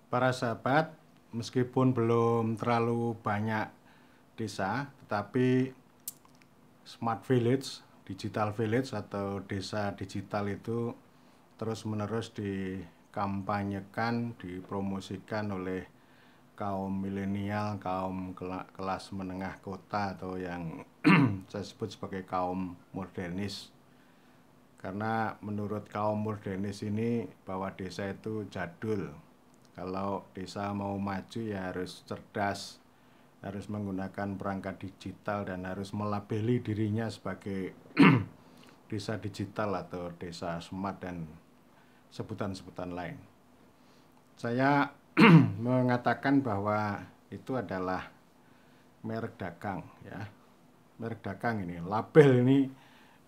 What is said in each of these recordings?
Para sahabat, meskipun belum terlalu banyak desa, tetapi Smart Village, Digital Village atau desa digital itu terus-menerus dikampanyekan, dipromosikan oleh kaum milenial, kaum kelas menengah kota atau yang saya sebut sebagai kaum modernis. Karena menurut kaum modernis ini bahwa desa itu jadul. Kalau desa mau maju ya harus cerdas, harus menggunakan perangkat digital dan harus melabeli dirinya sebagai desa digital atau desa smart dan sebutan-sebutan lain. Saya mengatakan bahwa itu adalah merek dagang ya. Merek dagang ini, label ini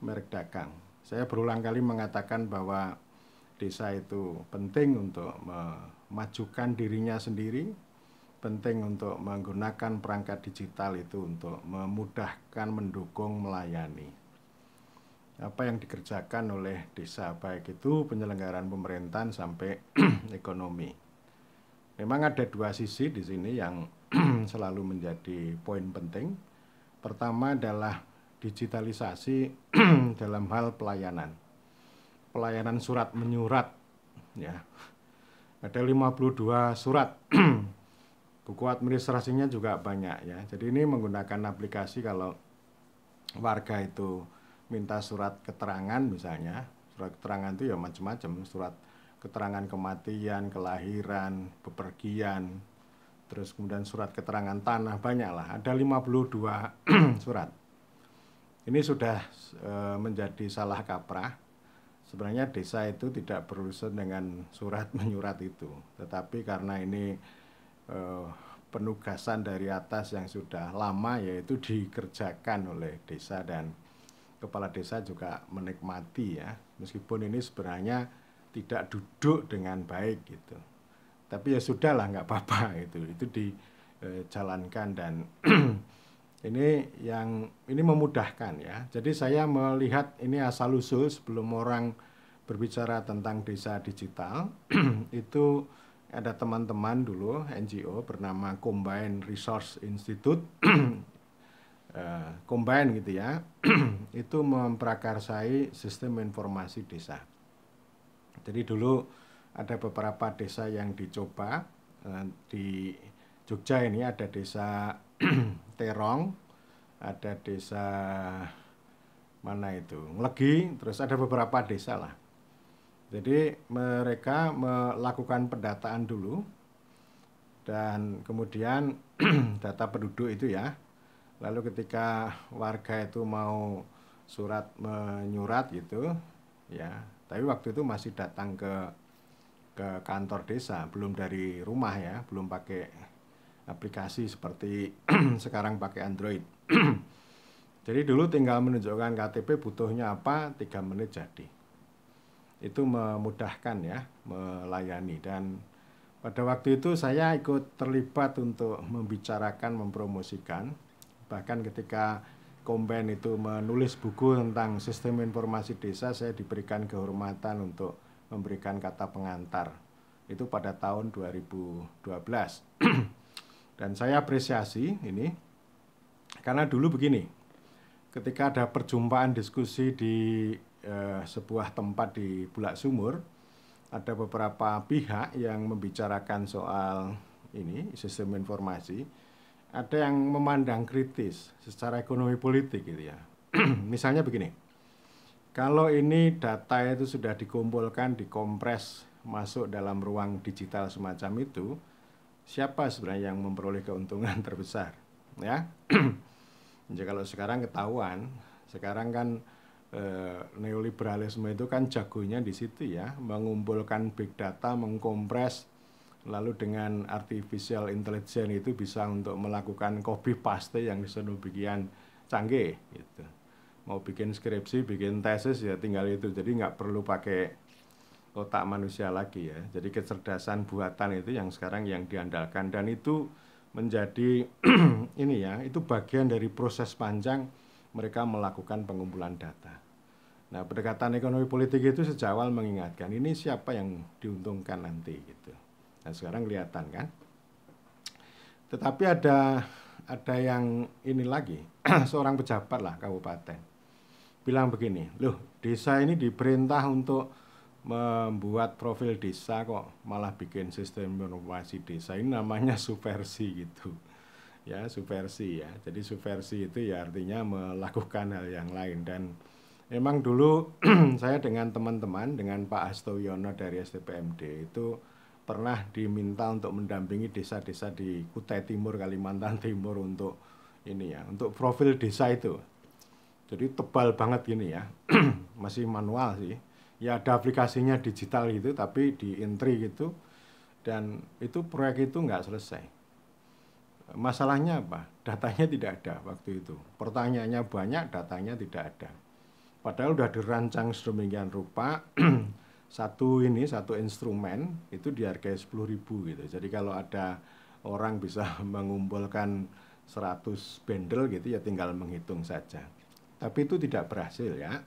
merek dagang. Saya berulang kali mengatakan bahwa desa itu penting untuk memajukan dirinya sendiri, penting untuk menggunakan perangkat digital itu untuk memudahkan, mendukung, melayani. Apa yang dikerjakan oleh desa, baik itu penyelenggaraan pemerintahan sampai ekonomi. Memang ada dua sisi di sini yang selalu menjadi poin penting. Pertama adalah digitalisasi dalam hal pelayanan. Pelayanan surat menyurat ya. Ada 52 surat. Buku administrasinya juga banyak ya. Jadi ini menggunakan aplikasi kalau warga itu minta surat keterangan misalnya. Surat keterangan itu ya macam-macam, surat keterangan kematian, kelahiran, bepergian, terus kemudian surat keterangan tanah, banyak lah, ada 52 surat. Ini sudah menjadi salah kaprah. Sebenarnya desa itu tidak berurusan dengan surat menyurat itu, tetapi karena ini penugasan dari atas yang sudah lama, yaitu dikerjakan oleh desa dan kepala desa juga menikmati ya, meskipun ini sebenarnya tidak duduk dengan baik gitu. Tapi ya sudahlah, nggak apa-apa itu dijalankan dan ini memudahkan ya. Jadi saya melihat ini asal usul sebelum orang berbicara tentang desa digital itu ada teman-teman dulu NGO bernama Combine Resource Institute Combine gitu ya itu memprakarsai sistem informasi desa. Jadi dulu ada beberapa desa yang dicoba di Jogja. Ini ada desa Terong, ada desa mana itu Nglegi, terus ada beberapa desa lah. Jadi mereka melakukan pendataan dulu dan kemudian data penduduk itu ya. Lalu ketika warga itu mau surat menyurat gitu ya, tapi waktu itu masih datang ke kantor desa, belum dari rumah ya, belum pakai aplikasi seperti sekarang pakai Android. Jadi dulu tinggal menunjukkan KTP, butuhnya apa, 3 menit jadi. Itu memudahkan ya, melayani. Dan pada waktu itu saya ikut terlibat untuk membicarakan, mempromosikan. Bahkan ketika Combine itu menulis buku tentang sistem informasi desa, saya diberikan kehormatan untuk memberikan kata pengantar. Itu pada tahun 2012. Dan saya apresiasi ini karena dulu begini, ketika ada perjumpaan diskusi di sebuah tempat di Bulak Sumur, ada beberapa pihak yang membicarakan soal ini sistem informasi. Ada yang memandang kritis secara ekonomi politik gitu ya. Misalnya begini, kalau ini data itu sudah dikumpulkan, dikompres, masuk dalam ruang digital semacam itu, siapa sebenarnya yang memperoleh keuntungan terbesar? Ya, jadi kalau sekarang ketahuan, sekarang kan neoliberalisme itu kan jagonya di situ ya, mengumpulkan big data, mengkompres, lalu dengan artificial intelligence itu bisa untuk melakukan copy paste yang sedemikian canggih gitu. Mau bikin skripsi, bikin tesis ya tinggal itu, jadi nggak perlu pakai otak manusia lagi ya. Jadi kecerdasan buatan itu yang sekarang yang diandalkan, dan itu menjadi ini ya, itu bagian dari proses panjang mereka melakukan pengumpulan data. Nah, pendekatan ekonomi politik itu sejak awal mengingatkan ini siapa yang diuntungkan nanti gitu. Nah, sekarang kelihatan kan. Tetapi ada yang ini lagi, seorang pejabat lah kabupaten bilang begini, loh desa ini diperintah untuk membuat profil desa kok malah bikin sistem informasi desa, ini namanya subversi gitu ya, subversi ya. Jadi subversi itu ya artinya melakukan hal yang lain. Dan memang dulu saya dengan teman-teman, dengan Pak Hasto Wiono dari STPMD itu pernah diminta untuk mendampingi desa-desa di Kutai Timur, Kalimantan Timur untuk ini ya, untuk profil desa itu. Jadi tebal banget gini ya, masih manual sih. Ya ada aplikasinya digital gitu, tapi di entry gitu. Dan itu proyek itu nggak selesai. Masalahnya apa? Datanya tidak ada waktu itu. Pertanyaannya banyak, datanya tidak ada. Padahal udah dirancang sedemikian rupa, satu instrumen itu dihargai 10.000 gitu. Jadi kalau ada orang bisa mengumpulkan 100 bendel gitu ya tinggal menghitung saja. Tapi itu tidak berhasil ya.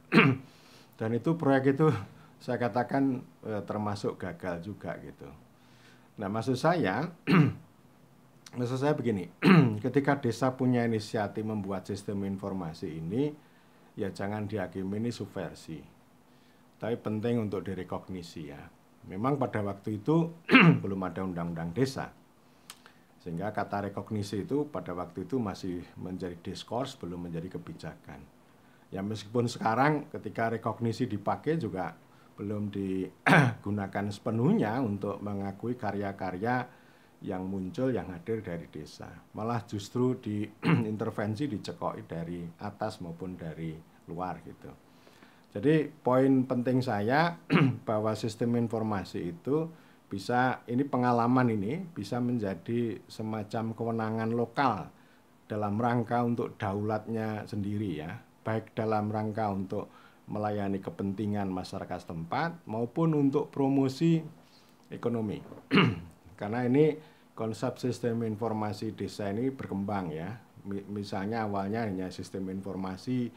Dan itu proyek itu saya katakan termasuk gagal juga gitu. Nah, maksud saya begini, ketika desa punya inisiatif membuat sistem informasi ini, ya jangan dihakimi ini subversi. Tapi penting untuk direkognisi ya. Memang pada waktu itu belum ada undang-undang desa. Sehingga kata rekognisi itu pada waktu itu masih menjadi diskurs, belum menjadi kebijakan. Ya meskipun sekarang ketika rekognisi dipakai juga belum digunakan sepenuhnya untuk mengakui karya-karya yang muncul, yang hadir dari desa. Malah justru diintervensi, dicekoi dari atas maupun dari luar gitu. Jadi poin penting saya bahwa sistem informasi itu bisa, ini pengalaman ini bisa menjadi semacam kewenangan lokal dalam rangka untuk daulatnya sendiri ya, baik dalam rangka untuk melayani kepentingan masyarakat setempat maupun untuk promosi ekonomi. Karena ini konsep sistem informasi desa ini berkembang ya. Misalnya awalnya hanya sistem informasi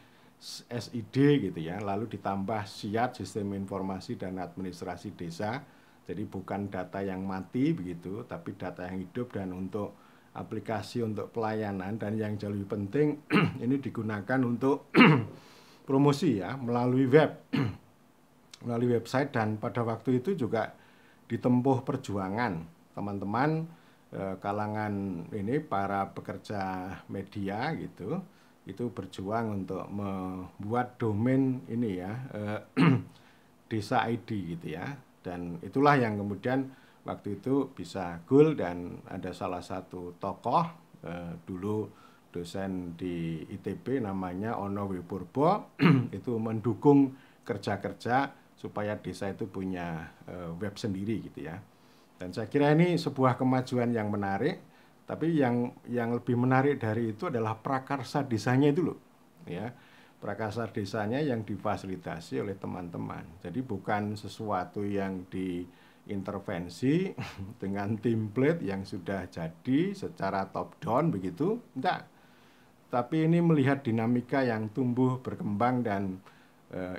SID gitu ya, lalu ditambah SIAD, sistem informasi dan administrasi desa. Jadi bukan data yang mati begitu, tapi data yang hidup dan untuk aplikasi untuk pelayanan, dan yang jauh lebih penting ini digunakan untuk promosi ya melalui web, melalui website. Dan pada waktu itu juga ditempuh perjuangan teman-teman kalangan ini para pekerja media gitu, itu berjuang untuk membuat domain ini ya desa ID gitu ya. Dan itulah yang kemudian waktu itu bisa goal, dan ada salah satu tokoh dulu dosen di ITB namanya Ono Wipurbo itu mendukung kerja-kerja supaya desa itu punya web sendiri gitu ya. Dan saya kira ini sebuah kemajuan yang menarik, tapi yang lebih menarik dari itu adalah prakarsa desanya itu loh ya. Prakarsa desanya yang difasilitasi oleh teman-teman. Jadi bukan sesuatu yang diintervensi dengan template yang sudah jadi secara top down begitu, enggak. Tapi ini melihat dinamika yang tumbuh berkembang, dan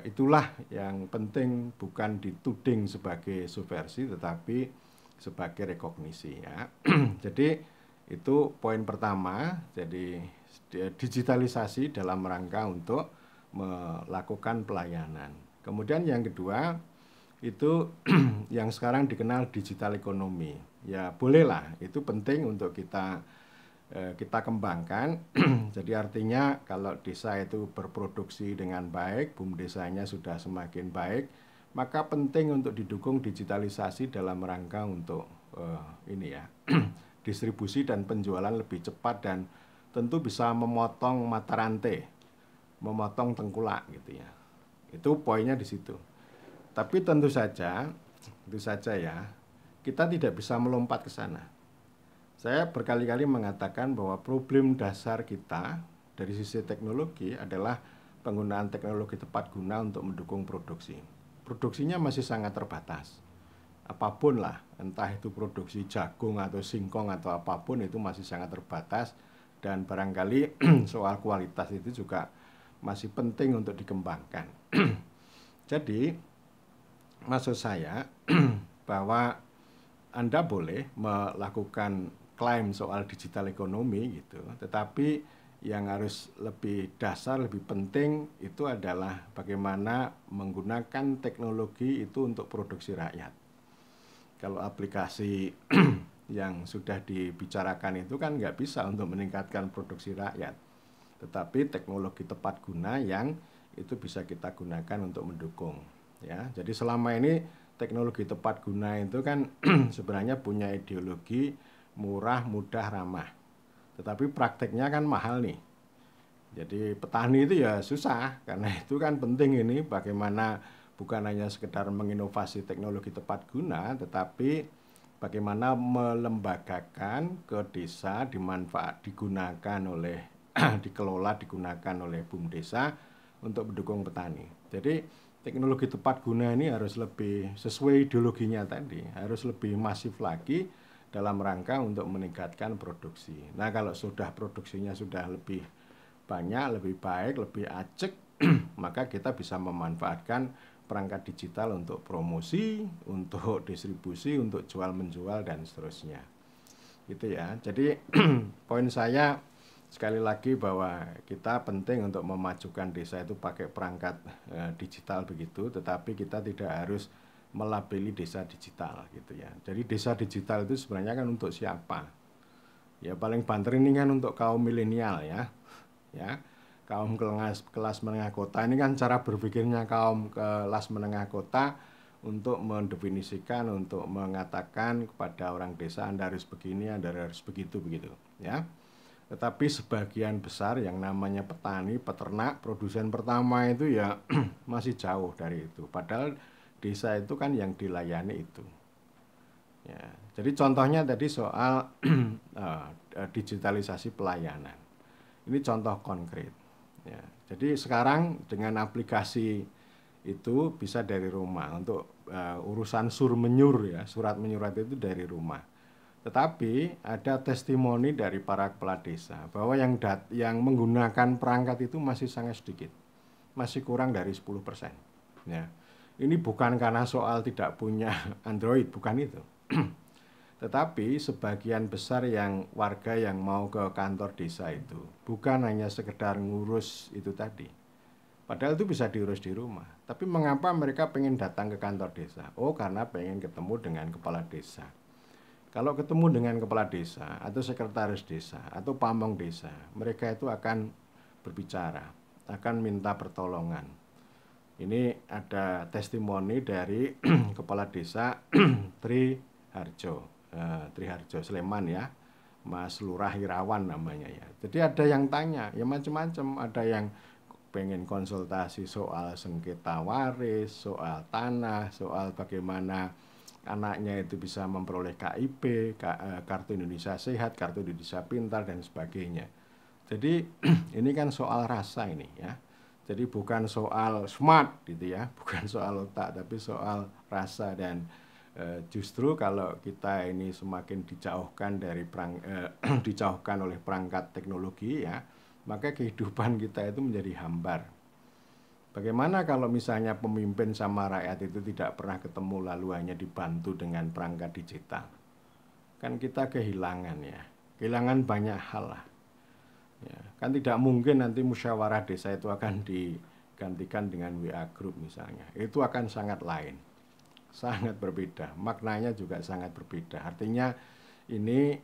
itulah yang penting, bukan dituding sebagai subversi tetapi sebagai rekognisi ya. Jadi itu poin pertama. Jadi digitalisasi dalam rangka untuk melakukan pelayanan. Kemudian yang kedua itu yang sekarang dikenal digital ekonomi. Ya bolehlah, itu penting untuk kita kembangkan. Jadi artinya kalau desa itu berproduksi dengan baik, boom desanya sudah semakin baik, maka penting untuk didukung digitalisasi dalam rangka untuk ini ya distribusi dan penjualan lebih cepat, dan tentu bisa memotong mata rantai, memotong tengkulak gitu ya. Itu poinnya di situ. Tapi tentu saja ya, kita tidak bisa melompat ke sana. Saya berkali-kali mengatakan bahwa problem dasar kita dari sisi teknologi adalah penggunaan teknologi tepat guna untuk mendukung produksi. Produksinya masih sangat terbatas. Apapun lah, entah itu produksi jagung atau singkong atau apapun, itu masih sangat terbatas, dan barangkali soal kualitas itu juga masih penting untuk dikembangkan. Jadi maksud saya bahwa Anda boleh melakukan klaim soal digital ekonomi gitu, tetapi yang harus lebih dasar, lebih penting itu adalah bagaimana menggunakan teknologi itu untuk produksi rakyat. Kalau aplikasi yang sudah dibicarakan itu kan nggak bisa untuk meningkatkan produksi rakyat, tetapi teknologi tepat guna yang itu bisa kita gunakan untuk mendukung. Ya, jadi selama ini teknologi tepat guna itu kan sebenarnya punya ideologi murah, mudah, ramah. Tetapi prakteknya kan mahal nih. Jadi petani itu ya susah, karena itu kan penting ini bagaimana bukan hanya sekedar menginovasi teknologi tepat guna, tetapi bagaimana melembagakan ke desa, digunakan oleh dikelola, digunakan oleh BUMDesa untuk mendukung petani. Jadi teknologi tepat guna ini harus lebih sesuai ideologinya tadi, harus lebih masif lagi dalam rangka untuk meningkatkan produksi. Nah, kalau sudah produksinya sudah lebih banyak, lebih baik, lebih acek, maka kita bisa memanfaatkan perangkat digital untuk promosi, untuk distribusi, untuk jual menjual dan seterusnya. Gitu ya. Jadi poin saya sekali lagi bahwa kita penting untuk memajukan desa itu pakai perangkat digital begitu, tetapi kita tidak harus melabeli desa digital gitu ya. Jadi desa digital itu sebenarnya kan untuk siapa? Ya paling banter ini kan untuk kaum milenial ya. Ya, kaum kelas menengah kota ini kan cara berpikirnya kaum kelas menengah kota untuk mendefinisikan, untuk mengatakan kepada orang desa Anda harus begini, Anda harus begitu ya. Tetapi sebagian besar yang namanya petani, peternak, produsen pertama itu ya masih jauh dari itu. Padahal desa itu kan yang dilayani itu. Ya, jadi contohnya tadi soal digitalisasi pelayanan. Ini contoh konkret. Ya, jadi sekarang dengan aplikasi itu bisa dari rumah untuk urusan sur-menyur ya, surat menyurat itu dari rumah. Tetapi ada testimoni dari para kepala desa bahwa yang menggunakan perangkat itu masih sangat sedikit, masih kurang dari 10%. Ya, ini bukan karena soal tidak punya Android, bukan itu. Tetapi sebagian besar yang warga yang mau ke kantor desa itu bukan hanya sekedar ngurus itu tadi. Padahal itu bisa diurus di rumah. Tapi mengapa mereka pengen datang ke kantor desa? Oh, karena pengen ketemu dengan kepala desa. Kalau ketemu dengan kepala desa atau sekretaris desa atau pamong desa, mereka itu akan berbicara, akan minta pertolongan. Ini ada testimoni dari kepala desa Triharjo Sleman ya, Mas Lurah Irawan namanya ya. Jadi ada yang tanya, ya macam-macam, ada yang pengen konsultasi soal sengketa waris, soal tanah, soal bagaimana anaknya itu bisa memperoleh KIP, Kartu Indonesia Sehat, Kartu Indonesia Pintar dan sebagainya. Jadi ini kan soal rasa ini ya. Jadi bukan soal smart gitu ya, bukan soal otak, tapi soal rasa. Dan justru kalau kita ini semakin dijauhkan dari dijauhkan oleh perangkat teknologi ya, maka kehidupan kita itu menjadi hambar. Bagaimana kalau misalnya pemimpin sama rakyat itu tidak pernah ketemu lalu hanya dibantu dengan perangkat digital? Kan kita kehilangan ya, kehilangan banyak hal lah. Ya, kan tidak mungkin nanti musyawarah desa itu akan digantikan dengan WA Group misalnya. Itu akan sangat lain, sangat berbeda. Maknanya juga sangat berbeda. Artinya ini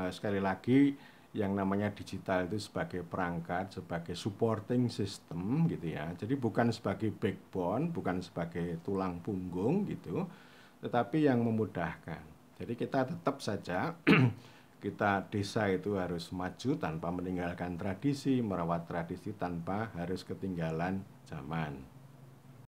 sekali lagi yang namanya digital itu sebagai perangkat, sebagai supporting system gitu ya. Jadi bukan sebagai backbone, bukan sebagai tulang punggung gitu, tetapi yang memudahkan. Jadi kita tetap saja kita desa itu harus maju tanpa meninggalkan tradisi, merawat tradisi tanpa harus ketinggalan zaman.